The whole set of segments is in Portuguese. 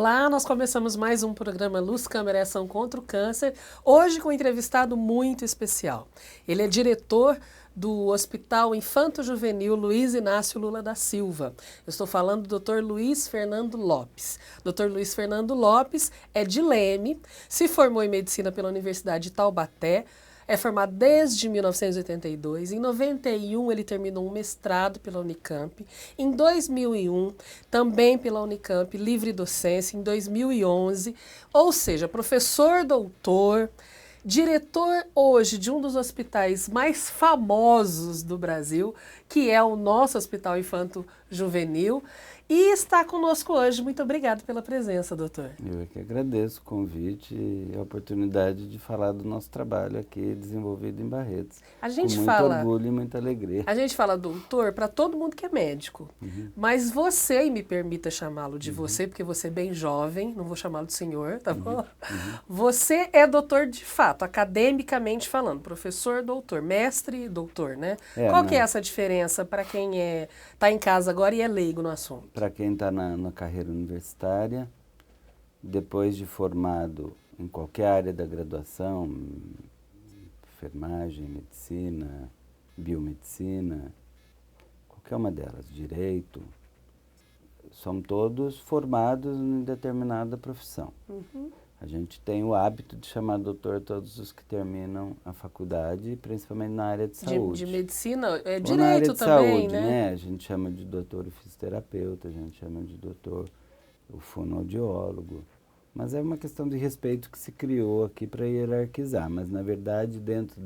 Olá, nós começamos mais um programa Luz, Câmera e Ação contra o Câncer, hoje com um entrevistado muito especial. Ele é diretor do Hospital Infanto-Juvenil Luiz Inácio Lula da Silva. Eu estou falando do Dr. Luiz Fernando Lopes. Dr. Luiz Fernando Lopes é de Leme, se formou em Medicina pela Universidade de Taubaté, é formado desde 1982. Em 91 ele terminou um mestrado pela Unicamp. Em 2001 também pela Unicamp, livre docência. Em 2011, ou seja, professor doutor, diretor hoje de um dos hospitais mais famosos do Brasil, que é o nosso Hospital Infanto Juvenil, e está conosco hoje. Muito obrigada pela presença, doutor. Eu é que agradeço o convite e a oportunidade de falar do nosso trabalho aqui desenvolvido em Barretos. A gente com muito orgulho e muita alegria. A gente fala doutor para todo mundo que é médico, mas você, e me permita chamá-lo de você, porque você é bem jovem, não vou chamá-lo de senhor, tá bom? Você é doutor de fato, academicamente falando, professor, doutor, mestre, doutor, né? Qual que é essa diferença para quem está em casa agora e é leigo no assunto? Para quem está na carreira universitária, depois de formado em qualquer área da graduação, enfermagem, medicina, biomedicina, qualquer uma delas, direito, são todos formados em determinada profissão. A gente tem o hábito de chamar doutor todos os que terminam a faculdade, principalmente na área de saúde. De medicina, é direito na área de também, saúde, né? A gente chama de doutor fisioterapeuta, a gente chama de doutor o fonoaudiólogo. Mas é uma questão de respeito que se criou aqui para hierarquizar. Mas, na verdade, dentro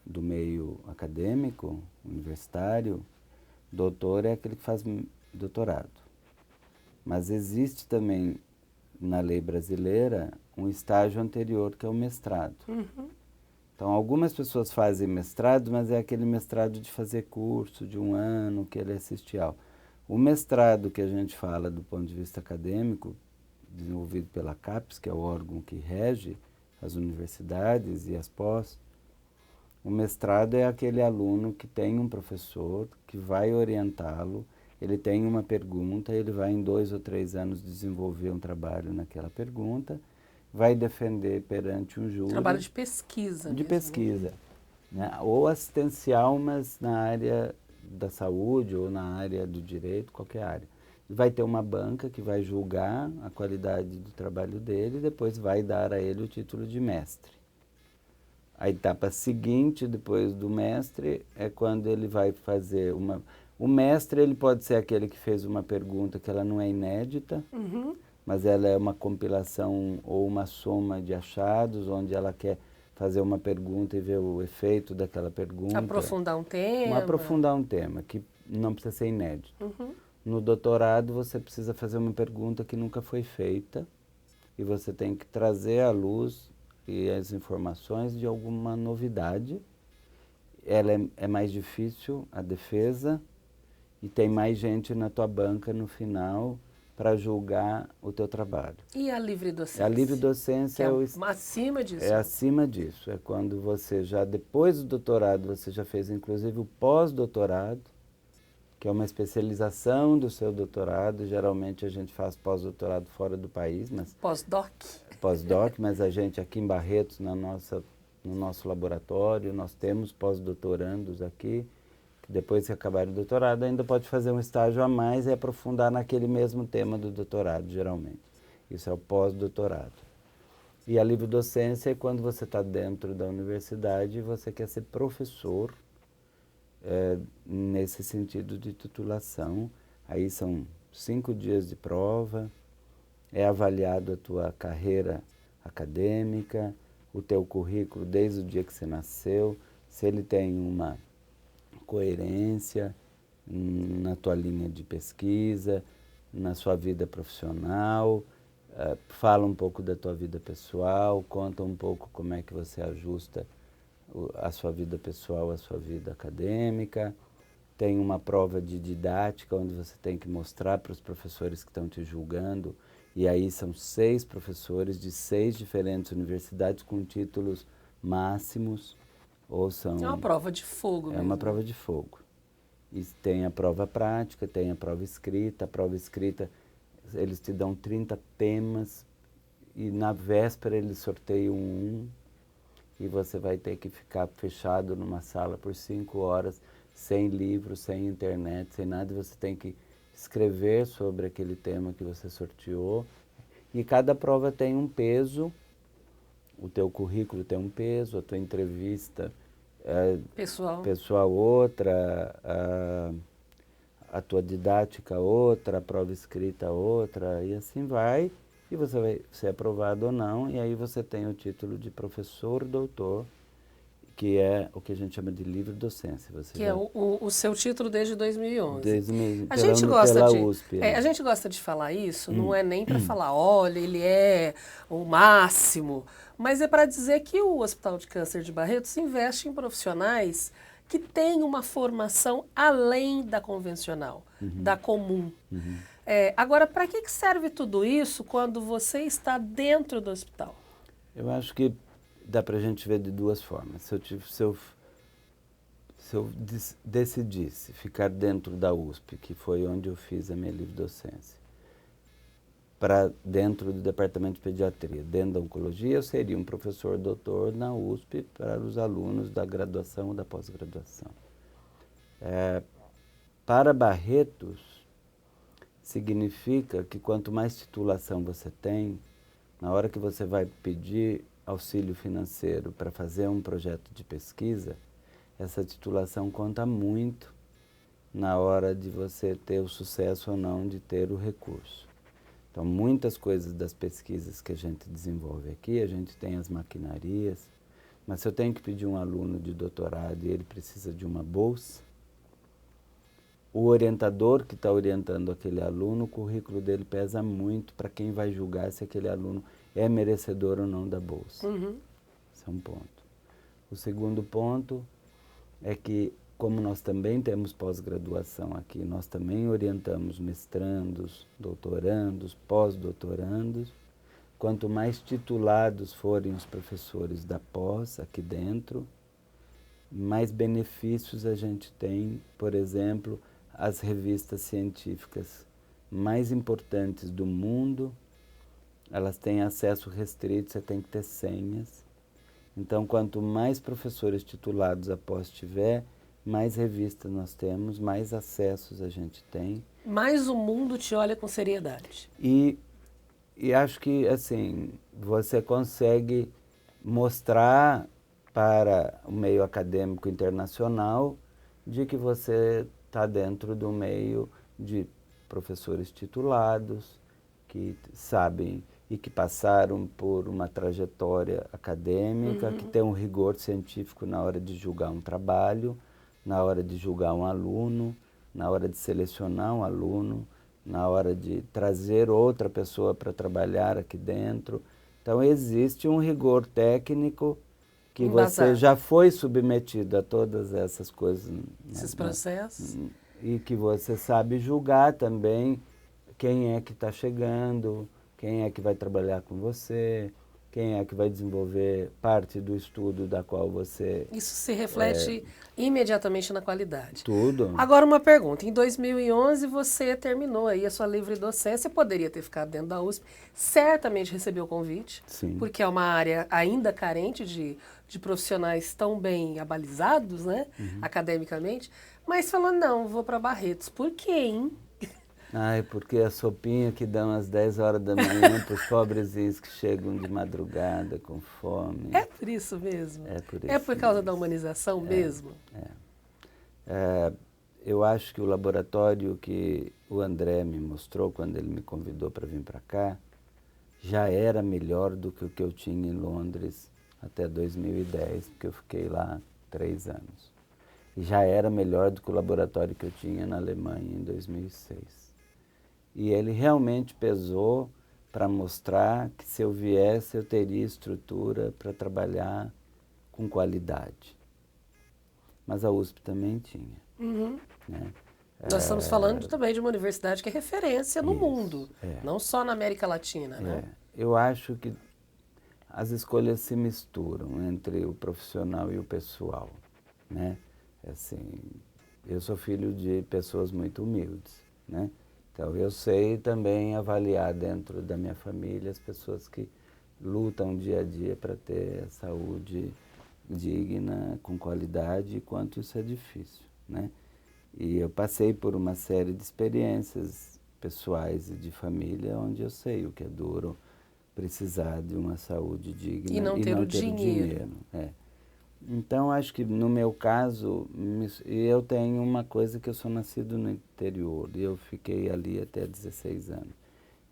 do meio acadêmico, universitário, doutor é aquele que faz doutorado. Mas existe também, na lei brasileira, um estágio anterior, que é o mestrado. Então, algumas pessoas fazem mestrado, mas é aquele mestrado de fazer curso de 1 ano, que ele é assistial. O mestrado que a gente fala do ponto de vista acadêmico, desenvolvido pela CAPES, que é o órgão que rege as universidades e as pós, o mestrado é aquele aluno que tem um professor que vai orientá-lo, ele tem uma pergunta, ele vai em 2 ou 3 anos desenvolver um trabalho naquela pergunta, vai defender perante um júri. Trabalho de pesquisa. De mesmo, pesquisa, né? Ou assistencial, mas na área da saúde ou na área do direito, qualquer área. Vai ter uma banca que vai julgar a qualidade do trabalho dele e depois vai dar a ele o título de mestre. A etapa seguinte, depois do mestre, é quando ele vai fazer uma... O mestre, ele pode ser aquele que fez uma pergunta que ela não é inédita, mas ela é uma compilação ou uma soma de achados, onde ela quer fazer uma pergunta e ver o efeito daquela pergunta. Aprofundar um tema. Aprofundar um tema, que não precisa ser inédito. No doutorado, você precisa fazer uma pergunta que nunca foi feita e você tem que trazer à luz e as informações de alguma novidade. Ela é mais difícil, a defesa, e tem mais gente na tua banca no final para julgar o teu trabalho. E a livre docência? A livre docência acima disso. É acima disso. É quando você já, depois do doutorado, você já fez inclusive o pós-doutorado, que é uma especialização do seu doutorado. Geralmente a gente faz pós-doutorado fora do país, mas... Pós-doc. Pós-doc, mas a gente aqui em Barretos, no nosso laboratório, nós temos pós-doutorandos aqui, que depois que acabarem o doutorado ainda pode fazer um estágio a mais e aprofundar naquele mesmo tema do doutorado, geralmente. Isso é o pós-doutorado. E a livre docência é quando você está dentro da universidade e você quer ser professor, nesse sentido de titulação. Aí são 5 dias de prova, é avaliado a tua carreira acadêmica, o teu currículo desde o dia que você nasceu, se ele tem uma coerência na tua linha de pesquisa, na sua vida profissional, fala um pouco da tua vida pessoal, conta um pouco como é que você ajusta a sua vida pessoal à sua vida acadêmica. Tem uma prova de didática, onde você tem que mostrar para os professores que estão te julgando, e aí são 6 professores de 6 diferentes universidades com títulos máximos, ou são... É uma prova de fogo mesmo. É uma prova de fogo. E tem a prova prática, tem a prova escrita eles te dão 30 temas e na véspera eles sorteiam um e você vai ter que ficar fechado numa sala por 5 horas, sem livro, sem internet, sem nada, e você tem que escrever sobre aquele tema que você sorteou. E cada prova tem um peso, o teu currículo tem um peso, a tua entrevista pessoal outra, a tua didática outra, a prova escrita outra, e assim vai. E você vai ser aprovado ou não, e aí você tem o título de professor doutor, que é o que a gente chama de livre docência. Você que é o seu título desde 2011. Desde A gente gosta pela de, USP. a gente gosta de falar isso, não é nem para falar, olha, ele é o máximo, mas é para dizer que o Hospital de Câncer de Barretos investe em profissionais que têm uma formação além da convencional, da comum. Agora, para que serve tudo isso quando você está dentro do hospital? Eu acho que dá para a gente ver de duas formas. Se eu decidisse ficar dentro da USP, que foi onde eu fiz a minha livre docência, para dentro do departamento de pediatria, dentro da oncologia, eu seria um professor doutor na USP para os alunos da graduação ou da pós-graduação. Para Barretos, significa que quanto mais titulação você tem, na hora que você vai pedir auxílio financeiro para fazer um projeto de pesquisa, essa titulação conta muito na hora de você ter o sucesso ou não de ter o recurso. Então, muitas coisas das pesquisas que a gente desenvolve aqui, a gente tem as maquinarias, mas se eu tenho que pedir um aluno de doutorado e ele precisa de uma bolsa, o orientador que está orientando aquele aluno, o currículo dele pesa muito para quem vai julgar se aquele aluno é merecedor ou não da bolsa. Esse é um ponto. O segundo ponto é que, como nós também temos pós-graduação aqui, nós também orientamos mestrandos, doutorandos, pós-doutorandos. Quanto mais titulados forem os professores da pós aqui dentro, mais benefícios a gente tem, por exemplo, as revistas científicas mais importantes do mundo, elas têm acesso restrito, você tem que ter senhas. Então, quanto mais professores titulados após tiver, mais revistas nós temos, mais acessos a gente tem. Mais o mundo te olha com seriedade. E acho que, assim, você consegue mostrar para o meio acadêmico internacional de que você está dentro do meio de professores titulados, que sabem e que passaram por uma trajetória acadêmica, que tem um rigor científico na hora de julgar um trabalho, na hora de julgar um aluno, na hora de selecionar um aluno, na hora de trazer outra pessoa para trabalhar aqui dentro. Então, existe um rigor técnico que você já foi submetido a todas essas coisas. Esses processos. E que você sabe julgar também quem é que está chegando, quem é que vai trabalhar com você, quem é que vai desenvolver parte do estudo da qual você... Isso se reflete imediatamente na qualidade. Tudo. Agora uma pergunta. Em 2011 você terminou aí a sua livre docência, poderia ter ficado dentro da USP, certamente recebeu o convite, Sim. porque é uma área ainda carente de profissionais tão bem abalizados, né, academicamente, mas falou, não, vou para Barretos. Por quê, hein? Ai, porque a sopinha que dão às 10 horas da manhã para os pobrezinhos que chegam de madrugada com fome. É por isso mesmo? É por isso É por causa mesmo. da humanização mesmo? Eu acho que o laboratório que o André me mostrou quando ele me convidou para vir para cá já era melhor do que o que eu tinha em Londres até 2010, porque eu fiquei lá 3 anos. E já era melhor do que o laboratório que eu tinha na Alemanha em 2006. E ele realmente pesou para mostrar que se eu viesse eu teria estrutura para trabalhar com qualidade. Mas a USP também tinha. Né? Nós estamos falando também de uma universidade que é referência no mundo, é. não só na América Latina, né? Eu acho que as escolhas se misturam entre o profissional e o pessoal, né? Assim, eu sou filho de pessoas muito humildes, né? Então, eu sei também avaliar dentro da minha família as pessoas que lutam dia a dia para ter saúde digna, com qualidade, e quanto isso é difícil, né? E eu passei por uma série de experiências pessoais e de família onde eu sei o que é duro precisar de uma saúde digna e não ter o dinheiro. Então, acho que no meu caso, eu tenho uma coisa que eu sou nascido no interior e eu fiquei ali até 16 anos.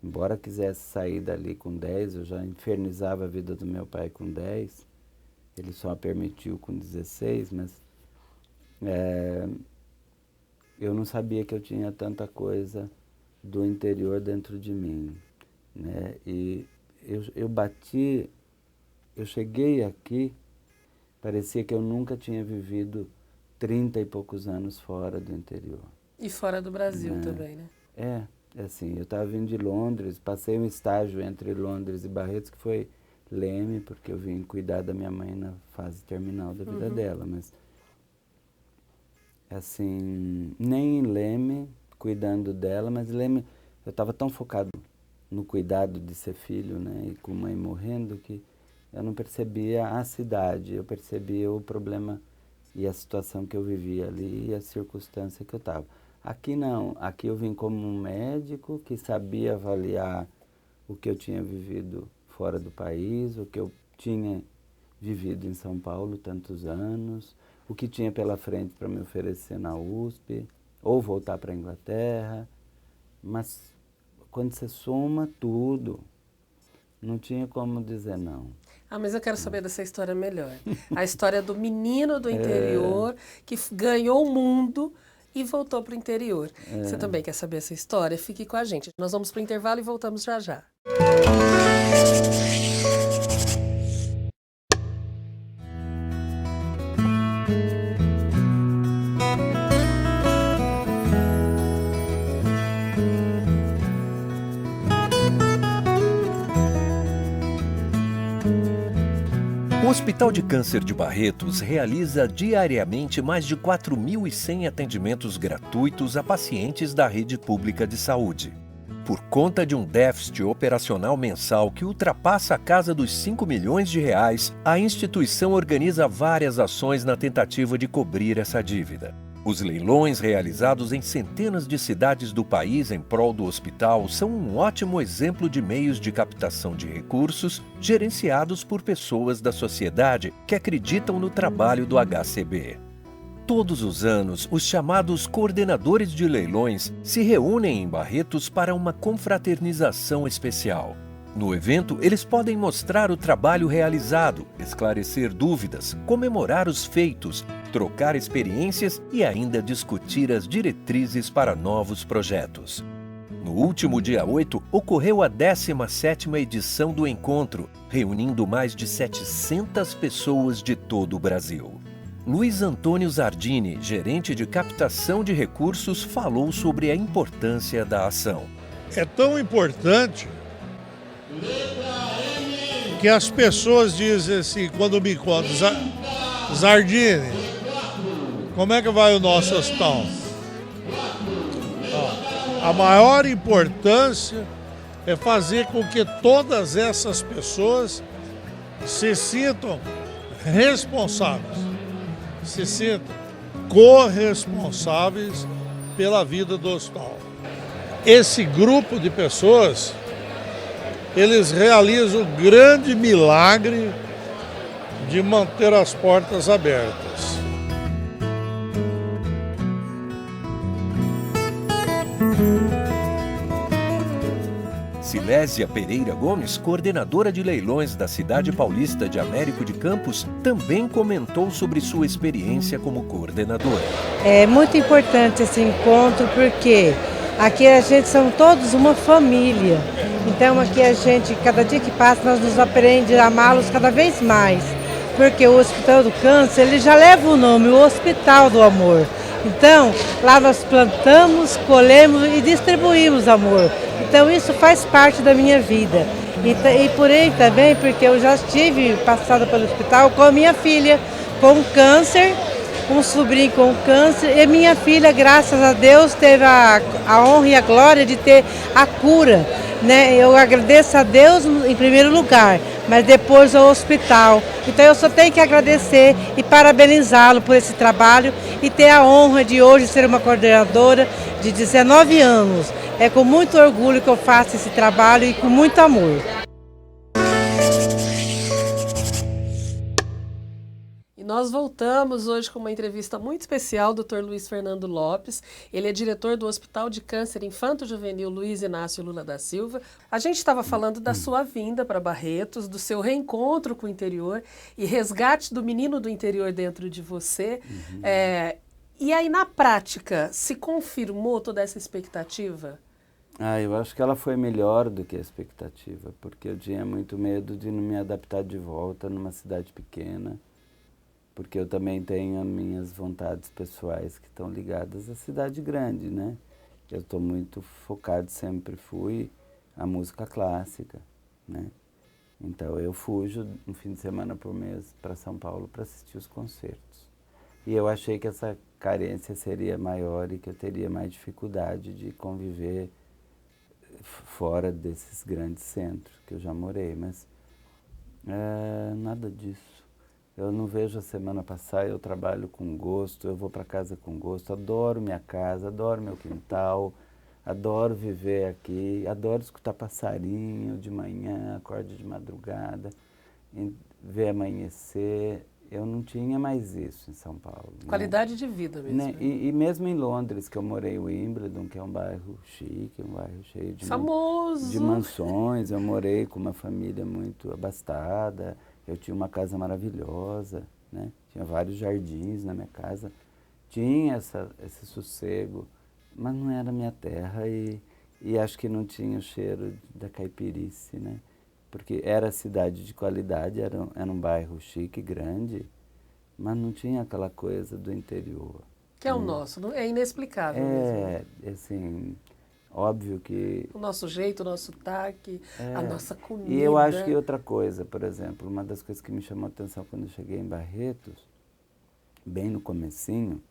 Embora quisesse sair dali com 10, eu já infernizava a vida do meu pai com 10, ele só permitiu com 16, mas eu não sabia que eu tinha tanta coisa do interior dentro de mim, né? E eu cheguei aqui, parecia que eu nunca tinha vivido 30 e poucos anos fora do interior. E fora do Brasil também, né? Assim, eu estava vindo de Londres, passei um estágio entre Londres e Barretos, que foi Leme, porque eu vim cuidar da minha mãe na fase terminal da vida dela, mas, assim, nem em Leme, cuidando dela, mas Leme, eu estava tão focado no cuidado de ser filho, né, e com mãe morrendo, que eu não percebia a cidade, eu percebia o problema e a situação que eu vivia ali e a circunstância que eu estava. Aqui não, aqui eu vim como um médico que sabia avaliar o que eu tinha vivido fora do país, o que eu tinha vivido em São Paulo tantos anos, o que tinha pela frente para me oferecer na USP, ou voltar para a Inglaterra, mas quando você soma tudo, não tinha como dizer não. Mas eu quero saber dessa história melhor. A história do menino do interior que ganhou o mundo e voltou para o interior. Você também quer saber essa história? Fique com a gente. Nós vamos para o intervalo e voltamos já já. O Hospital de Câncer de Barretos realiza diariamente mais de 4.100 atendimentos gratuitos a pacientes da rede pública de saúde. Por conta de um déficit operacional mensal que ultrapassa a casa dos 5 milhões de reais, a instituição organiza várias ações na tentativa de cobrir essa dívida. Os leilões realizados em centenas de cidades do país em prol do hospital são um ótimo exemplo de meios de captação de recursos gerenciados por pessoas da sociedade que acreditam no trabalho do HCB. Todos os anos, os chamados coordenadores de leilões se reúnem em Barretos para uma confraternização especial. No evento, eles podem mostrar o trabalho realizado, esclarecer dúvidas, comemorar os feitos, trocar experiências e ainda discutir as diretrizes para novos projetos. No último dia 8, ocorreu a 17ª edição do encontro, reunindo mais de 700 pessoas de todo o Brasil. Luiz Antônio Zardini, gerente de captação de recursos, falou sobre a importância da ação. É tão importante que as pessoas dizem assim, quando me contam, Zardini, como é que vai o nosso hospital? A maior importância é fazer com que todas essas pessoas se sintam responsáveis, se sintam corresponsáveis pela vida do hospital. Esse grupo de pessoas, eles realizam o grande milagre de manter as portas abertas. Silésia Pereira Gomes, coordenadora de leilões da cidade paulista de Américo de Campos, também comentou sobre sua experiência como coordenadora. É muito importante esse encontro porque aqui a gente são todos uma família. Então aqui a gente, cada dia que passa, nós nos aprendemos a amá-los cada vez mais. Porque o Hospital do Câncer, ele já leva o nome, o Hospital do Amor. Então, lá nós plantamos, colhemos e distribuímos amor. Então isso faz parte da minha vida. E por aí também, porque eu já estive passada pelo hospital com a minha filha, com câncer, um sobrinho com câncer e minha filha, graças a Deus, teve a honra e a glória de ter a cura, né? Eu agradeço a Deus em primeiro lugar, mas depois ao hospital. Então eu só tenho que agradecer e parabenizá-lo por esse trabalho e ter a honra de hoje ser uma coordenadora de 19 anos. É com muito orgulho que eu faço esse trabalho e com muito amor. E nós voltamos hoje com uma entrevista muito especial do Dr. Luiz Fernando Lopes. Ele é diretor do Hospital de Câncer Infanto-Juvenil Luiz Inácio Lula da Silva. A gente estava falando da sua vinda para Barretos, do seu reencontro com o interior e resgate do menino do interior dentro de você. E aí, na prática, se confirmou toda essa expectativa? Eu acho que ela foi melhor do que a expectativa, porque eu tinha muito medo de não me adaptar de volta numa cidade pequena, porque eu também tenho as minhas vontades pessoais que estão ligadas à cidade grande, né? Eu estou muito focado, sempre fui, à música clássica, né? Então eu fujo um fim de semana por mês para São Paulo para assistir os concertos. E eu achei que essa carência seria maior e que eu teria mais dificuldade de conviver fora desses grandes centros que eu já morei, mas nada disso. Eu não vejo a semana passar, eu trabalho com gosto, eu vou para casa com gosto, adoro minha casa, adoro meu quintal, adoro viver aqui, adoro escutar passarinho de manhã, acordo de madrugada, ver amanhecer. Eu não tinha mais isso em São Paulo. Qualidade de vida mesmo. Né? E mesmo em Londres, que eu morei em Wimbledon, que é um bairro chique, um bairro cheio de mansões, eu morei com uma família muito abastada. Eu tinha uma casa maravilhosa, né? Tinha vários jardins na minha casa, tinha esse sossego, mas não era minha terra e acho que não tinha o cheiro da caipirice, né? Porque era cidade de qualidade, era um bairro chique, grande, mas não tinha aquela coisa do interior. Que é o nosso, é inexplicável mesmo. Assim, óbvio que... O nosso jeito, o nosso sotaque, a nossa comida. E eu acho que outra coisa, por exemplo, uma das coisas que me chamou a atenção quando eu cheguei em Barretos, bem no comecinho,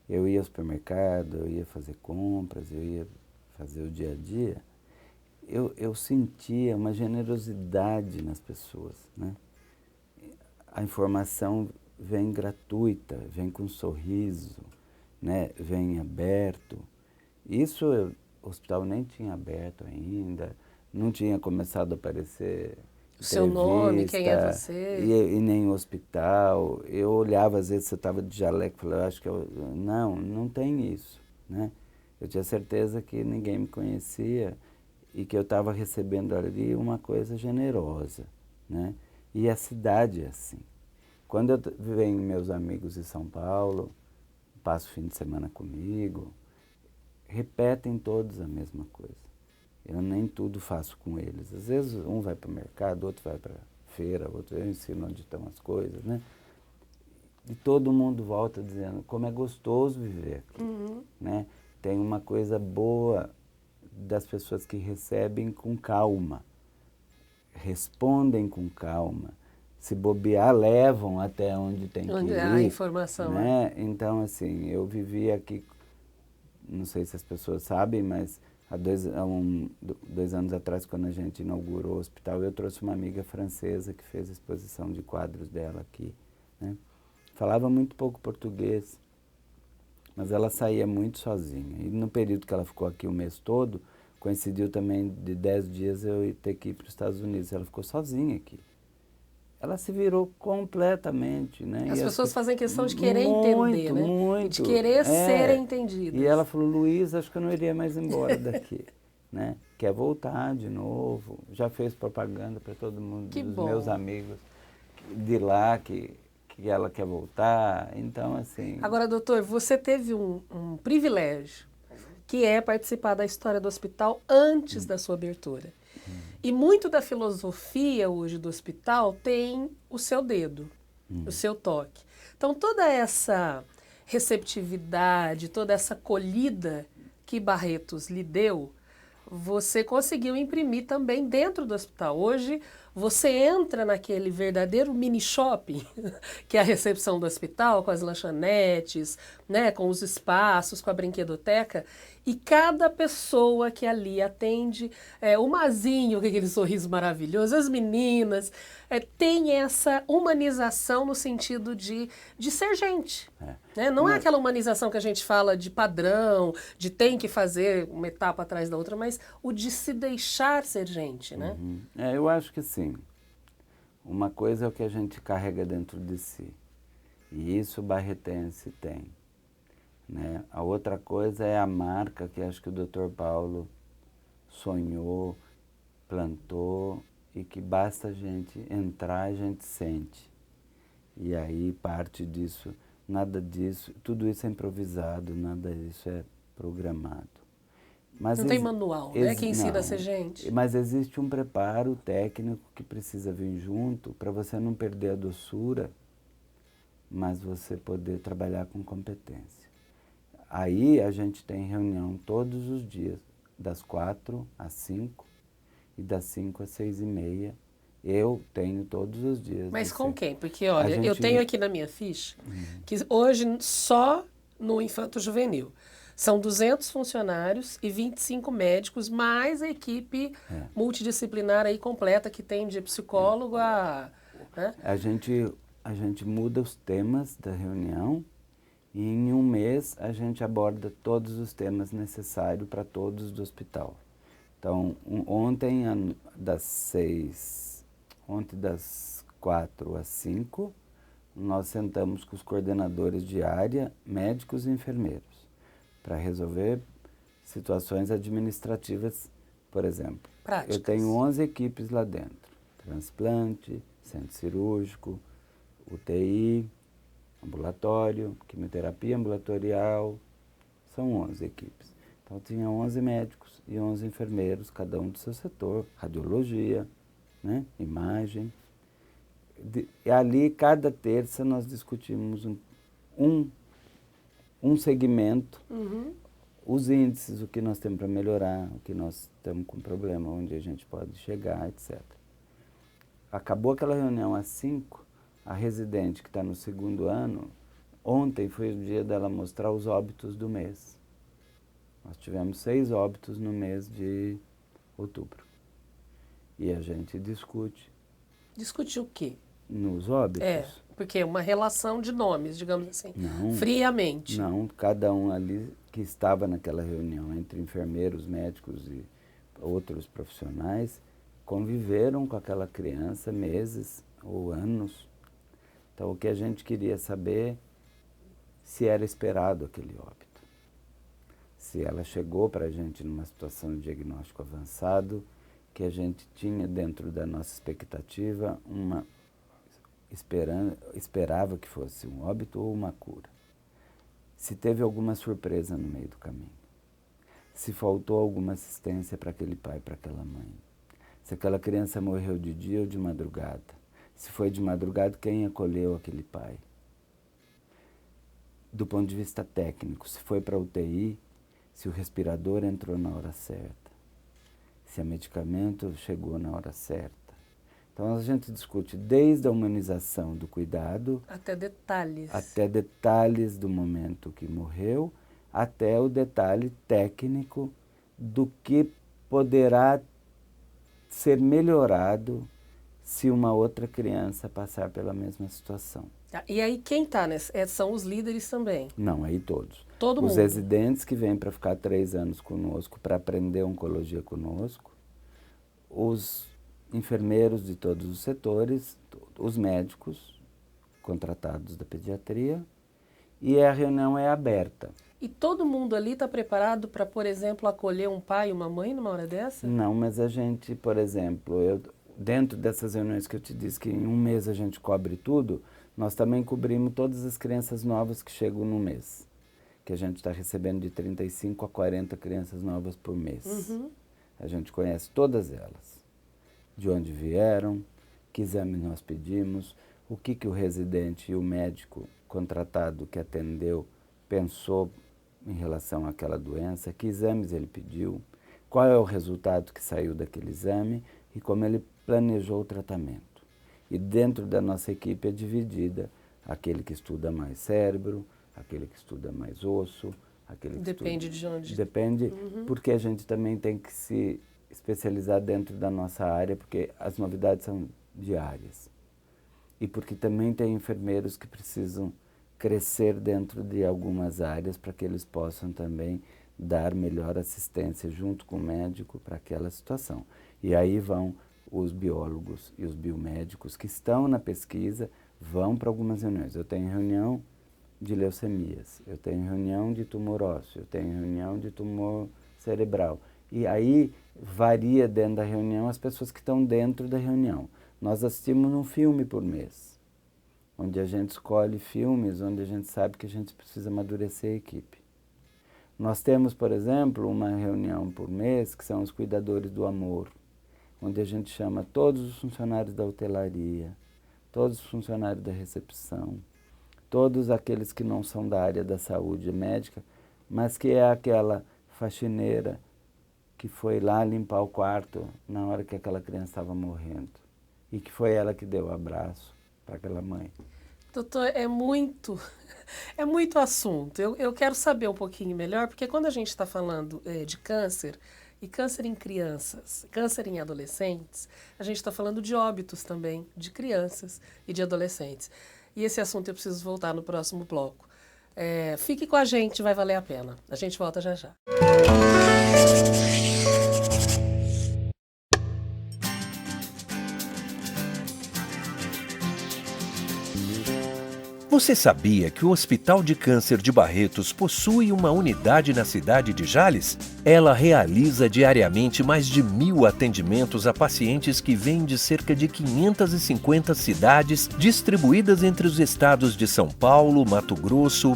eu ia ao supermercado, eu ia fazer compras, eu ia fazer o dia a dia, eu sentia uma generosidade nas pessoas, né? A informação vem gratuita, vem com sorriso, né? Vem aberto. Isso o hospital nem tinha aberto ainda, não tinha começado a aparecer o seu nome, quem é você. E nem o hospital. Eu olhava, às vezes, você estava de jaleco, falava, eu acho que não tem isso, né? Eu tinha certeza que ninguém me conhecia e que eu estava recebendo ali uma coisa generosa, né? E a cidade é assim. Quando eu venho meus amigos de São Paulo, passo o fim de semana comigo, repetem todos a mesma coisa. Eu nem tudo faço com eles. Às vezes um vai para o mercado, outro vai para a feira, outro eu ensino onde estão as coisas, né? E todo mundo volta dizendo como é gostoso viver aqui, né? Tem uma coisa boa das pessoas que recebem com calma, respondem com calma, se bobear, levam até onde tem que ir. A informação, né? Então, assim, eu vivi aqui, não sei se as pessoas sabem, mas há 2 anos atrás, quando a gente inaugurou o hospital, eu trouxe uma amiga francesa que fez a exposição de quadros dela aqui, né? Falava muito pouco português, mas ela saía muito sozinha. E no período que ela ficou aqui o mês todo, coincidiu também de 10 dias eu ter que ir para os Estados Unidos. Ela ficou sozinha aqui. Ela se virou completamente, né? As pessoas fazem questão de querer entender, né? Muito. De querer ser entendidas. E ela falou, Luiz, acho que eu não iria mais embora daqui, né? Quer voltar de novo. Já fez propaganda para todo mundo, meus amigos de lá, que ela quer voltar. Então, assim... Agora, doutor, você teve um privilégio, que é participar da história do hospital antes da sua abertura. E muito da filosofia hoje do hospital tem o seu dedo, o seu toque. Então, toda essa receptividade, toda essa acolhida que Barretos lhe deu, você conseguiu imprimir também dentro do hospital. Hoje, você entra naquele verdadeiro mini shopping, que é a recepção do hospital, com as lanchonetes, né, com os espaços, com a brinquedoteca, e cada pessoa que ali atende, o Mazinho, com aquele sorriso maravilhoso, as meninas, tem essa humanização no sentido de ser gente. Né? Não é aquela humanização que a gente fala de padrão, de tem que fazer uma etapa atrás da outra, mas o de se deixar ser gente, né? Uhum. Eu acho que sim. Uma coisa é o que a gente carrega dentro de si. E isso o barretense tem. Né? A outra coisa é a marca que acho que o Dr. Paulo sonhou, plantou e que basta a gente entrar, a gente sente. E aí parte disso, nada disso, tudo isso é improvisado, nada disso é programado. Mas não tem manual, né, que ensina a ser gente. Mas existe um preparo técnico que precisa vir junto para você não perder a doçura, mas você poder trabalhar com competência. Aí a gente tem reunião todos os dias, das 4 às 5 e das 5 às 6h30. Eu tenho todos os dias. Mas com quem? Porque, olha, eu tenho aqui na minha ficha que hoje só no Infanto Juvenil são 200 funcionários e 25 médicos, mais a equipe multidisciplinar aí completa que tem de psicólogo a... Né? A gente muda os temas da reunião e em um mês a gente aborda todos os temas necessários para todos do hospital. Então, ontem das 4 às 5, nós sentamos com os coordenadores de área, médicos e enfermeiros, para resolver situações administrativas, por exemplo. Práticas. Eu tenho 11 equipes lá dentro. Transplante, centro cirúrgico, UTI, ambulatório, quimioterapia ambulatorial, são 11 equipes. Então tinha 11 médicos e 11 enfermeiros, cada um do seu setor, radiologia, né, imagem. E ali, cada terça, nós discutimos um segmento, os índices, o que nós temos para melhorar, o que nós estamos com problema, onde a gente pode chegar, etc. Acabou aquela reunião às 5, a residente que está no 2º ano, ontem foi o dia dela mostrar os óbitos do mês. Nós tivemos 6 óbitos no mês de outubro. E a gente discute. Discutir o quê? Nos óbitos? Porque é uma relação de nomes, digamos assim, Não, friamente. Não, cada um ali que estava naquela reunião, entre enfermeiros, médicos e outros profissionais, conviveram com aquela criança meses ou anos. Então, o que a gente queria saber se era esperado aquele óbito. Se ela chegou para a gente numa situação de diagnóstico avançado, que a gente tinha dentro da nossa expectativa esperava que fosse um óbito ou uma cura. Se teve alguma surpresa no meio do caminho. Se faltou alguma assistência para aquele pai, para aquela mãe. Se aquela criança morreu de dia ou de madrugada. Se foi de madrugada, quem acolheu aquele pai? Do ponto de vista técnico, se foi para UTI, se o respirador entrou na hora certa. Se o medicamento chegou na hora certa. Então, a gente discute desde a humanização do cuidado... Até detalhes. Até detalhes do momento que morreu, até o detalhe técnico do que poderá ser melhorado se uma outra criança passar pela mesma situação. E aí quem está nessa? São os líderes também? Não, aí todos. Todo mundo. Os residentes que vêm para ficar 3 anos conosco, para aprender oncologia conosco, os enfermeiros de todos os setores, os médicos contratados da pediatria, e a reunião é aberta. E todo mundo ali está preparado para, por exemplo, acolher um pai e uma mãe numa hora dessa? Não, mas a gente, por exemplo, dentro dessas reuniões que eu te disse que em um mês a gente cobre tudo, nós também cobrimos todas as crianças novas que chegam no mês. Que a gente está recebendo de 35 a 40 crianças novas por mês. A gente conhece todas elas. De onde vieram, que exame nós pedimos, o que o residente e o médico contratado que atendeu pensou em relação àquela doença, que exames ele pediu, qual é o resultado que saiu daquele exame e como ele planejou o tratamento. E dentro da nossa equipe é dividida aquele que estuda mais cérebro, aquele que estuda mais osso, aquele que Depende de onde. Depende, porque a gente também tem que se especializar dentro da nossa área, porque as novidades são diárias. E porque também tem enfermeiros que precisam crescer dentro de algumas áreas para que eles possam também dar melhor assistência junto com o médico para aquela situação. E aí vão os biólogos e os biomédicos que estão na pesquisa, vão para algumas reuniões. Eu tenho reunião de leucemias, eu tenho reunião de tumor ósseo, eu tenho reunião de tumor cerebral. E aí varia dentro da reunião as pessoas que estão dentro da reunião. Nós assistimos um filme por mês, onde a gente escolhe filmes, onde a gente sabe que a gente precisa amadurecer a equipe. Nós temos, por exemplo, uma reunião por mês, que são os cuidadores do amor, onde a gente chama todos os funcionários da hotelaria, todos os funcionários da recepção, todos aqueles que não são da área da saúde médica, mas que é aquela faxineira que foi lá limpar o quarto na hora que aquela criança estava morrendo. E que foi ela que deu o abraço para aquela mãe. Doutor, é muito assunto. Eu quero saber um pouquinho melhor, porque quando a gente está falando de câncer, e câncer em crianças, câncer em adolescentes, a gente está falando de óbitos também, de crianças e de adolescentes. E esse assunto eu preciso voltar no próximo bloco. Fique com a gente, vai valer a pena. A gente volta já já. Você sabia que o Hospital de Câncer de Barretos possui uma unidade na cidade de Jales? Ela realiza diariamente mais de 1.000 atendimentos a pacientes que vêm de cerca de 550 cidades distribuídas entre os estados de São Paulo, Mato Grosso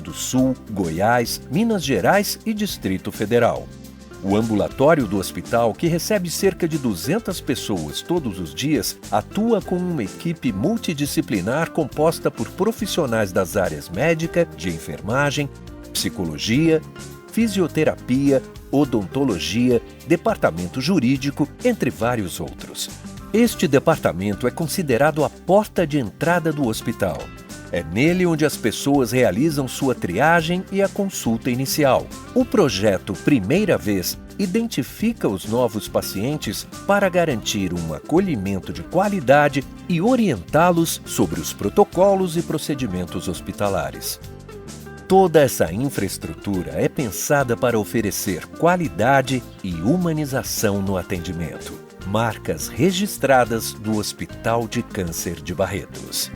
do Sul, Goiás, Minas Gerais e Distrito Federal. O ambulatório do hospital, que recebe cerca de 200 pessoas todos os dias, atua com uma equipe multidisciplinar composta por profissionais das áreas médica, de enfermagem, psicologia, fisioterapia, odontologia, departamento jurídico, entre vários outros. Este departamento é considerado a porta de entrada do hospital. É nele onde as pessoas realizam sua triagem e a consulta inicial. O projeto Primeira Vez identifica os novos pacientes para garantir um acolhimento de qualidade e orientá-los sobre os protocolos e procedimentos hospitalares. Toda essa infraestrutura é pensada para oferecer qualidade e humanização no atendimento. Marcas registradas do Hospital de Câncer de Barretos.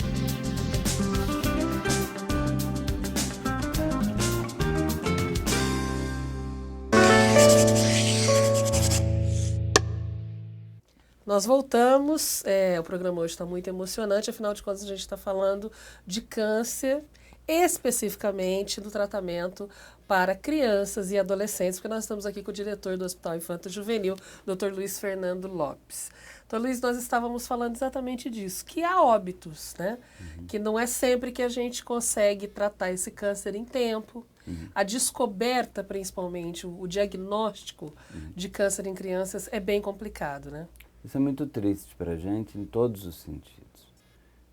Nós voltamos, o programa hoje está muito emocionante, afinal de contas a gente está falando de câncer, especificamente do tratamento para crianças e adolescentes, porque nós estamos aqui com o diretor do Hospital Infanto Juvenil, Dr. Luiz Fernando Lopes. Então, Luiz, nós estávamos falando exatamente disso, que há óbitos, né? Que não é sempre que a gente consegue tratar esse câncer em tempo. A descoberta, principalmente, o diagnóstico de câncer em crianças é bem complicado, né? Isso é muito triste para a gente em todos os sentidos.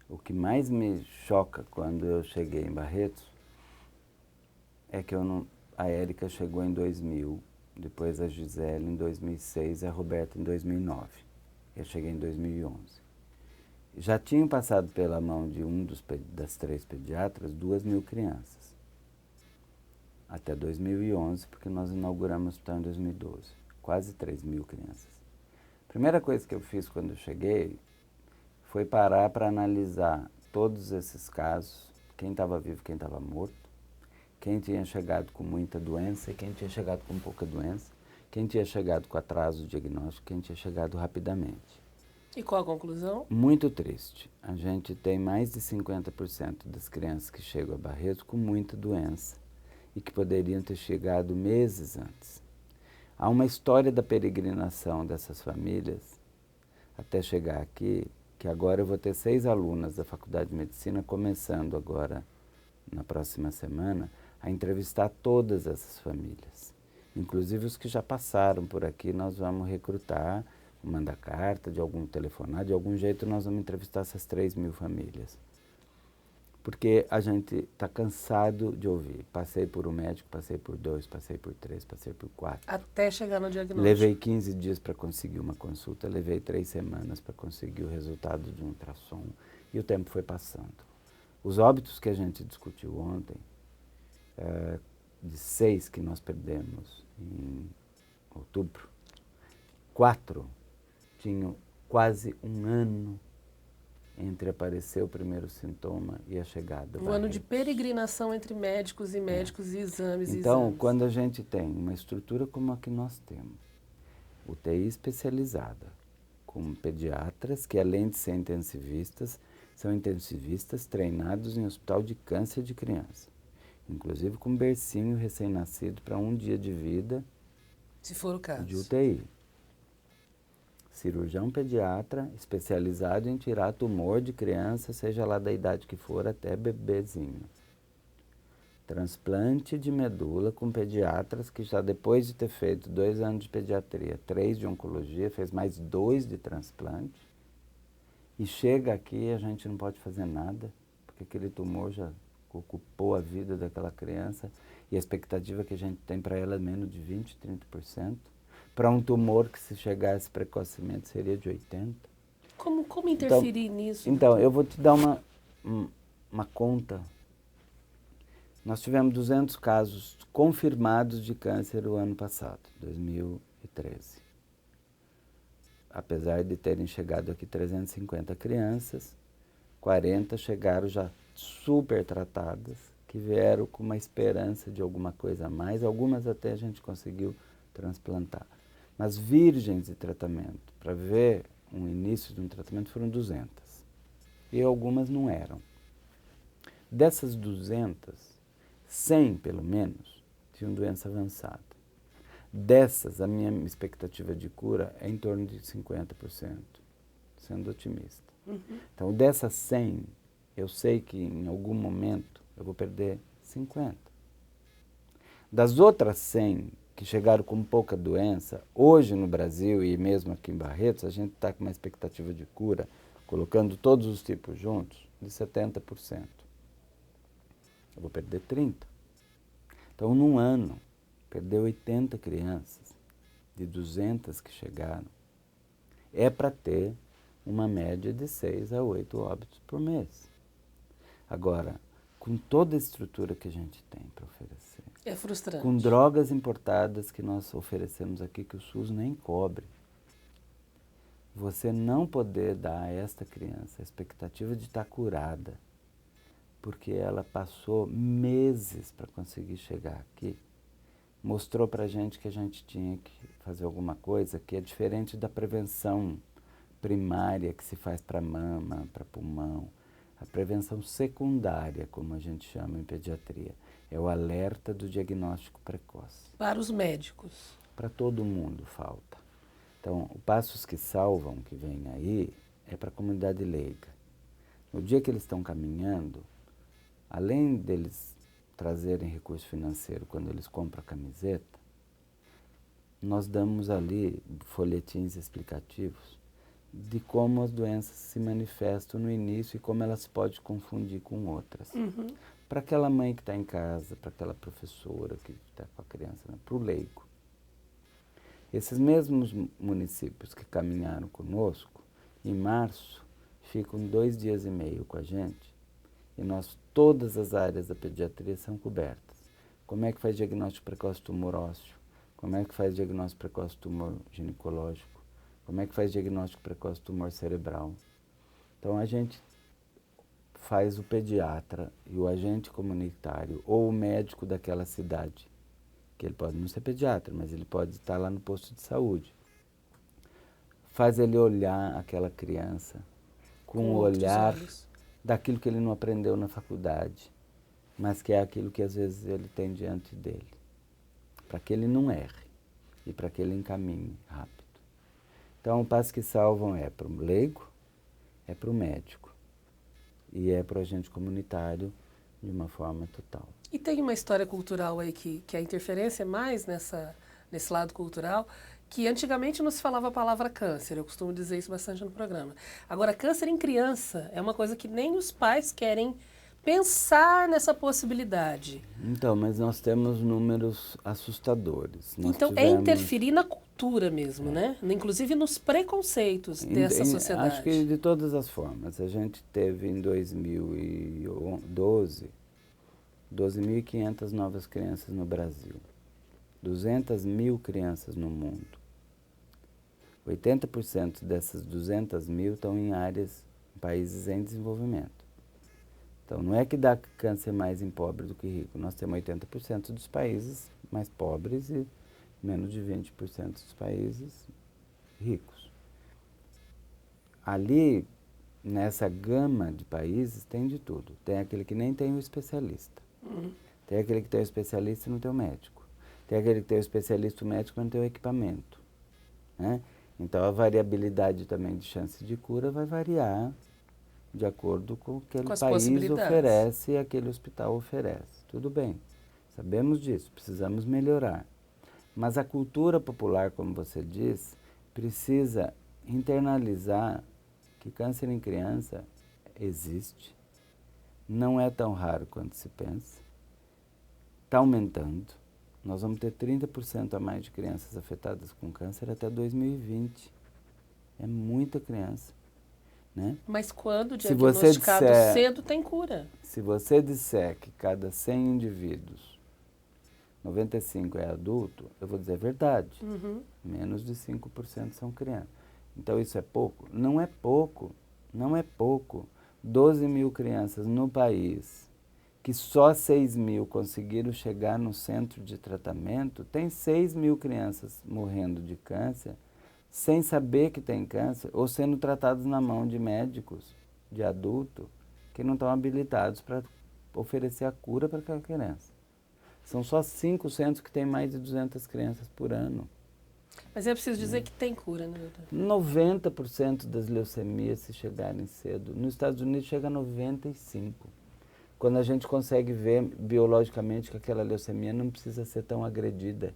O que mais me choca quando eu cheguei em Barretos é que a Érica chegou em 2000, depois a Gisele em 2006 e a Roberta em 2009. Eu cheguei em 2011. Já tinham passado pela mão de das 3 pediatras 2.000 crianças. Até 2011, porque nós inauguramos o hospital em 2012. Quase 3.000 crianças. A primeira coisa que eu fiz quando eu cheguei foi parar para analisar todos esses casos, quem estava vivo, quem estava morto, quem tinha chegado com muita doença e quem tinha chegado com pouca doença, quem tinha chegado com atraso diagnóstico, quem tinha chegado rapidamente. E qual a conclusão? Muito triste. A gente tem mais de 50% das crianças que chegam a Barretos com muita doença e que poderiam ter chegado meses antes. Há uma história da peregrinação dessas famílias até chegar aqui, que agora eu vou ter 6 alunas da Faculdade de Medicina, começando agora, na próxima semana, a entrevistar todas essas famílias. Inclusive os que já passaram por aqui, nós vamos recrutar, mandar carta, de algum telefonado, de algum jeito nós vamos entrevistar essas 3.000 famílias. Porque a gente está cansado de ouvir. Passei por um médico, passei por 2, passei por 3, passei por 4. Até chegar no diagnóstico. Levei 15 dias para conseguir uma consulta, levei 3 semanas para conseguir o resultado de um ultrassom. E o tempo foi passando. Os óbitos que a gente discutiu ontem, de 6 que nós perdemos em outubro, 4 tinham quase um ano entre aparecer o primeiro sintoma e a chegada. Um ano de peregrinação entre médicos e médicos e exames e Então, exames. quando a gente tem uma estrutura como a que nós temos, UTI especializada, com pediatras que, além de ser intensivistas, são intensivistas treinados em hospital de câncer de criança, inclusive com bercinho recém-nascido para 1 dia de vida, se for o caso, de UTI. Cirurgião pediatra especializado em tirar tumor de criança, seja lá da idade que for, até bebezinho. Transplante de medula com pediatras que já depois de ter feito 2 anos de pediatria, 3 de oncologia, fez mais 2 de transplante. E chega aqui e a gente não pode fazer nada, porque aquele tumor já ocupou a vida daquela criança e a expectativa que a gente tem para ela é menos de 20%, 30%. Para um tumor que, se chegasse precocemente, seria de 80%. Como interferir nisso? Então, eu vou te dar uma conta. Nós tivemos 200 casos confirmados de câncer o ano passado, 2013. Apesar de terem chegado aqui 350 crianças, 40 chegaram já super tratadas, que vieram com uma esperança de alguma coisa a mais. Algumas até a gente conseguiu transplantar. Mas virgens de tratamento, para ver um início de um tratamento, foram 200. E algumas não eram. Dessas 200, 100 pelo menos tinham doença avançada. Dessas, a minha expectativa de cura é em torno de 50%, sendo otimista. Então, dessas 100, eu sei que em algum momento eu vou perder 50. Das outras 100 que chegaram com pouca doença, hoje no Brasil e mesmo aqui em Barretos, a gente está com uma expectativa de cura, colocando todos os tipos juntos, de 70%. Eu vou perder 30. Então, num ano, perder 80 crianças, de 200 que chegaram, é para ter uma média de 6 a 8 óbitos por mês. Agora, com toda a estrutura que a gente tem para oferecer, é frustrante. Com drogas importadas que nós oferecemos aqui, que o SUS nem cobre, você não poder dar a esta criança a expectativa de estar curada, porque ela passou meses para conseguir chegar aqui, mostrou para a gente que a gente tinha que fazer alguma coisa que é diferente da prevenção primária que se faz para mama, para pulmão. A prevenção secundária, como a gente chama em pediatria, é o alerta do diagnóstico precoce. Para os médicos. Para todo mundo falta. Então, o Passos que Salvam, que vem aí, é para a comunidade leiga. No dia que eles estão caminhando, além deles trazerem recurso financeiro quando eles compram a camiseta, nós damos ali folhetins explicativos de como as doenças se manifestam no início e como elas podem confundir com outras. Para aquela mãe que está em casa, para aquela professora que está com a criança, né? Para o leigo. Esses mesmos municípios que caminharam conosco, em março, ficam 2 dias e meio com a gente e todas as áreas da pediatria são cobertas. Como é que faz diagnóstico precoce de tumor ósseo? Como é que faz diagnóstico precoce de tumor ginecológico? Como é que faz diagnóstico precoce de tumor cerebral? Então, a gente faz o pediatra e o agente comunitário ou o médico daquela cidade, que ele pode não ser pediatra, mas ele pode estar lá no posto de saúde. Faz ele olhar aquela criança com o olhar daquilo que ele não aprendeu na faculdade, mas que é aquilo que às vezes ele tem diante dele, para que ele não erre e para que ele encaminhe rápido. Então, o Passos que Salvam é para o leigo, é para o médico e é para o agente comunitário de uma forma total. E tem uma história cultural aí que a interferência é mais nesse lado cultural, que antigamente não se falava a palavra câncer, eu costumo dizer isso bastante no programa. Agora, câncer em criança é uma coisa que nem os pais querem pensar nessa possibilidade. Então, mas nós temos números assustadores. Então, é interferir na cultura mesmo, né? Inclusive nos preconceitos dessa sociedade. Acho que de todas as formas. A gente teve em 2012, 12.500 novas crianças no Brasil. 200 mil crianças no mundo. 80% dessas 200 mil estão em países em desenvolvimento. Então, não é que dá câncer mais em pobre do que rico. Nós temos 80% dos países mais pobres e menos de 20% dos países ricos. Ali, nessa gama de países, tem de tudo. Tem aquele que nem tem o especialista. Tem aquele que tem o especialista e não tem o médico. Tem aquele que tem o especialista e o médico, mas não tem o equipamento, né? Então, a variabilidade também de chance de cura vai variar de acordo com o que aquele país oferece e aquele hospital oferece. Tudo bem, sabemos disso, precisamos melhorar. Mas a cultura popular, como você diz, precisa internalizar que câncer em criança existe, não é tão raro quanto se pensa, está aumentando. Nós vamos ter 30% a mais de crianças afetadas com câncer até 2020. É muita criança, né? Mas quando diagnosticado cedo, tem cura. Se você disser que cada 100 indivíduos, 95 é adulto, eu vou dizer a verdade. Menos de 5% são crianças. Então isso é pouco? Não é pouco, não é pouco. 12 mil crianças no país, que só 6 mil conseguiram chegar no centro de tratamento, tem 6 mil crianças morrendo de câncer, sem saber que tem câncer, ou sendo tratados na mão de médicos, de adulto, que não estão habilitados para oferecer a cura para aquela criança. São só 5 centros que têm mais de 200 crianças por ano. Mas é preciso dizer que tem cura, né, doutor? 90% das leucemias, se chegarem cedo, nos Estados Unidos chega a 95%. Quando a gente consegue ver biologicamente que aquela leucemia não precisa ser tão agredida,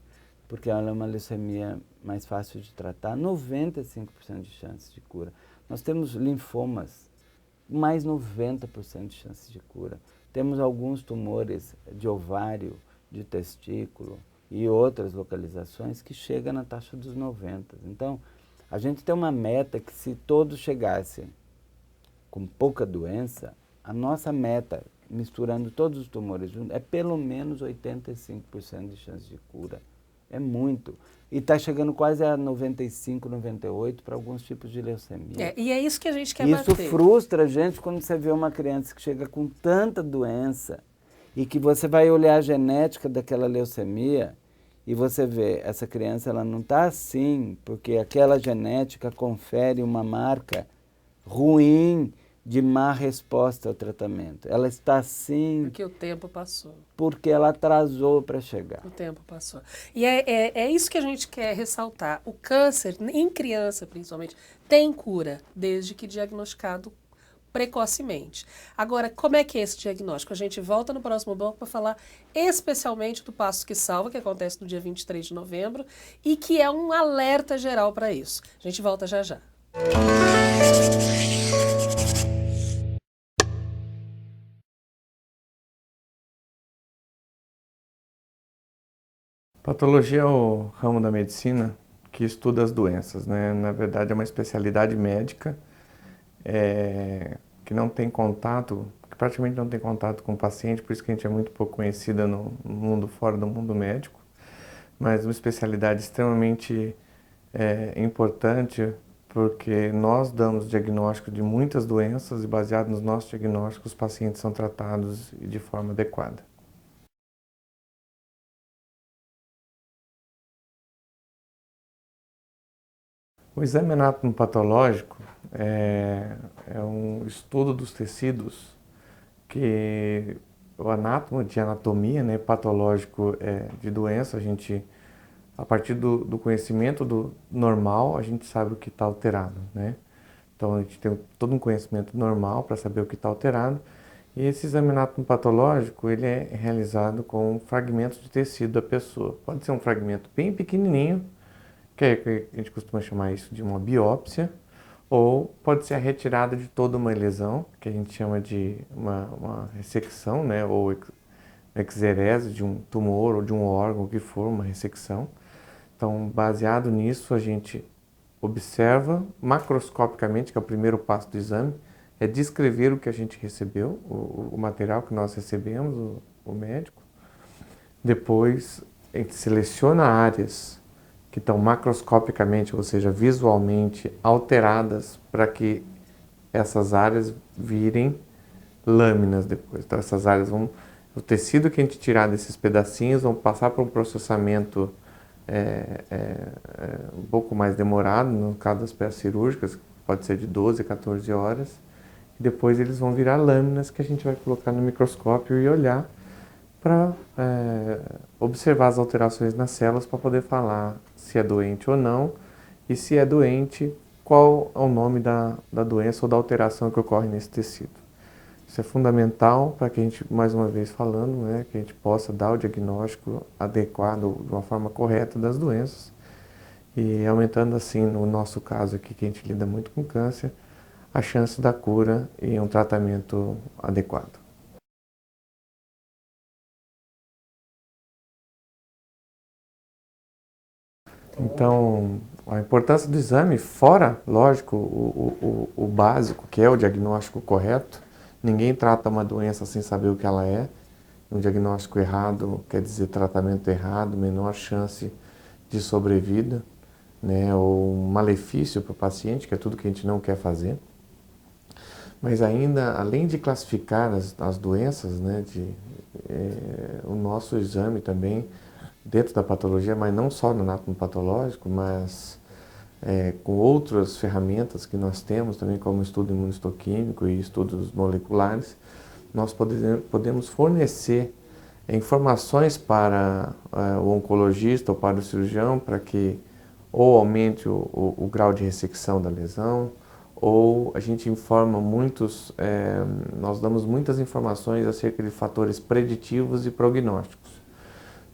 porque ela é uma leucemia mais fácil de tratar, 95% de chance de cura. Nós temos linfomas, mais 90% de chance de cura. Temos alguns tumores de ovário, de testículo e outras localizações que chegam na taxa dos 90%. Então, a gente tem uma meta que, se todos chegassem com pouca doença, a nossa meta, misturando todos os tumores juntos, é pelo menos 85% de chance de cura. É muito. E está chegando quase a 95, 98% para alguns tipos de leucemia. E é isso que a gente quer bater. Isso frustra a gente quando você vê uma criança que chega com tanta doença e que você vai olhar a genética daquela leucemia e você vê, essa criança ela não está assim porque aquela genética confere uma marca ruim de má resposta ao tratamento. Ela está assim... Porque o tempo passou. Porque ela atrasou para chegar. O tempo passou. E é isso que a gente quer ressaltar. O câncer, em criança principalmente, tem cura, desde que diagnosticado precocemente. Agora, como é que é esse diagnóstico? A gente volta no próximo bloco para falar especialmente do Passo que Salva, que acontece no dia 23 de novembro, e que é um alerta geral para isso. A gente volta já já. Patologia é o ramo da medicina que estuda as doenças, né? Na verdade, é uma especialidade médica que não tem contato, que praticamente não tem contato com o paciente, por isso que a gente é muito pouco conhecida no mundo, fora do mundo médico, mas uma especialidade extremamente importante, porque nós damos diagnóstico de muitas doenças e, baseado nos nossos diagnósticos, os pacientes são tratados de forma adequada. O exame anatomopatológico é um estudo dos tecidos que o anátomo de anatomia, né, patológico de doença, a gente, a partir do conhecimento do normal, a gente sabe o que está alterado, né? Então a gente tem todo um conhecimento normal para saber o que está alterado E esse exame anatomopatológico, ele é realizado com fragmentos de tecido da pessoa. Pode ser um fragmento bem pequenininho, que a gente costuma chamar isso de uma biópsia, ou pode ser a retirada de toda uma lesão, que a gente chama de uma ressecção, né, ou exerese de um tumor ou de um órgão, o que for, uma ressecção. Então, baseado nisso, a gente observa macroscopicamente, que é o primeiro passo do exame, é descrever o que a gente recebeu, o material que nós recebemos, o médico. Depois, a gente seleciona áreas que estão macroscopicamente, ou seja, visualmente alteradas, para que essas áreas virem lâminas depois. Então, essas áreas vão... O tecido que a gente tirar desses pedacinhos vão passar por um processamento um pouco mais demorado, no caso das peças cirúrgicas, pode ser de 12 a 14 horas. E depois eles vão virar lâminas que a gente vai colocar no microscópio e olhar para observar as alterações nas células para poder falar se é doente ou não, e se é doente, qual é o nome da doença ou da alteração que ocorre nesse tecido. Isso é fundamental para que a gente, mais uma vez falando, né, que a gente possa dar o diagnóstico adequado, de uma forma correta das doenças, e aumentando assim, no nosso caso aqui, que a gente lida muito com câncer, a chance da cura e um tratamento adequado. Então, a importância do exame, fora, lógico, o básico, que é o diagnóstico correto. Ninguém trata uma doença sem saber o que ela é. Um diagnóstico errado quer dizer tratamento errado, menor chance de sobrevida, né, ou um malefício para o paciente, que é tudo que a gente não quer fazer. Mas ainda, além de classificar as doenças, né, o nosso exame também, dentro da patologia, mas não só no anatomopatológico, mas com outras ferramentas que nós temos também, como estudo imunistoquímico e estudos moleculares, nós podemos fornecer informações para o oncologista ou para o cirurgião para que ou aumente o grau de ressecção da lesão, ou a gente informa nós damos muitas informações acerca de fatores preditivos e prognósticos.